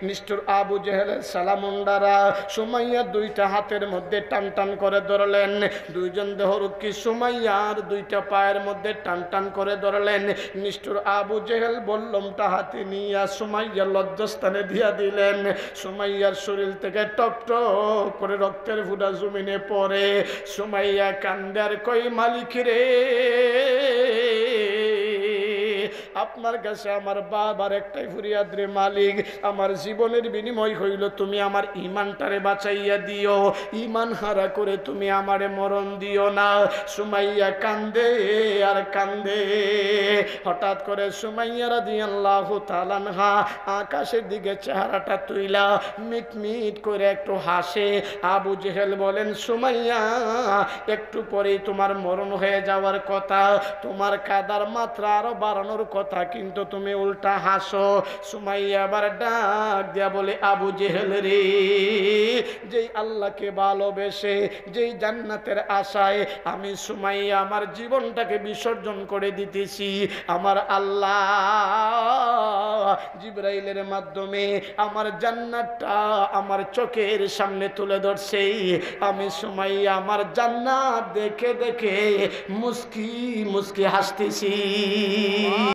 নিষ্ঠুর আবু জেহেলের সালামুন্ডারা সুমাইয়ার দুইটা হাতের মধ্যে টান টান করে ধরলেন। দুইজন দেহরক্ষী সুমাইয়ার দুইটা পায়ের মধ্যে টান টান করে ধরলেন। নিষ্ঠুর আবু জেহেল বল্লমটা হাতে নিয়ে সুমাইয়ার লজ্জাস্থানে দিয়া দিলেন। সুমাইয়ার শরীর থেকে টপ টপ করে রক্তের ফুটা জমিনে পড়ে। সুমাইয়া কান্দে আর কই, মালিক রে, আপনার কাছে আমার বাবার একটাই ফরিয়াদ রে মালিক, আমার জীবনের বিনিময় হইল তুমি আমার ইমানটারে বাঁচাইয়া দিও, ইমান হারা করে তুমি আমারে মরণ দিও না। সুমাইয়া কান্দে আর কান্দে। হঠাৎ করে সুমাইয়া রাদিয়াল্লাহু তাআলা আনহা আকাশের দিকে চেহারাটা তুইলা মিট মিট করে একটু হাসে। আবু জেহেল বলেন, সুমাইয়া, একটু পরেই তোমার মরণ হয়ে যাওয়ার কথা, তোমার কাদার মাত্রা আরো বাড়ানোর কথা, কিন্তু তুমি উল্টা হাসো। সুমাইয়া আবার ডাক দিয়া বলে, আবু জেহেল রে, যেই আল্লাহকে ভালোবেসে, যেই জান্নাতের আশায় আমি সুমাইয়া আমার জীবনটাকে বিসর্জন করে দিতেছি, আমার আল্লাহ জিবরাইলের মাধ্যমে আমার জান্নাতটা আমার চোখের সামনে তুলে ধরছে। আমি সুমাইয়া আমার জান্নাত দেখে দেখে মুস্কি মুস্কি হাসতেছি।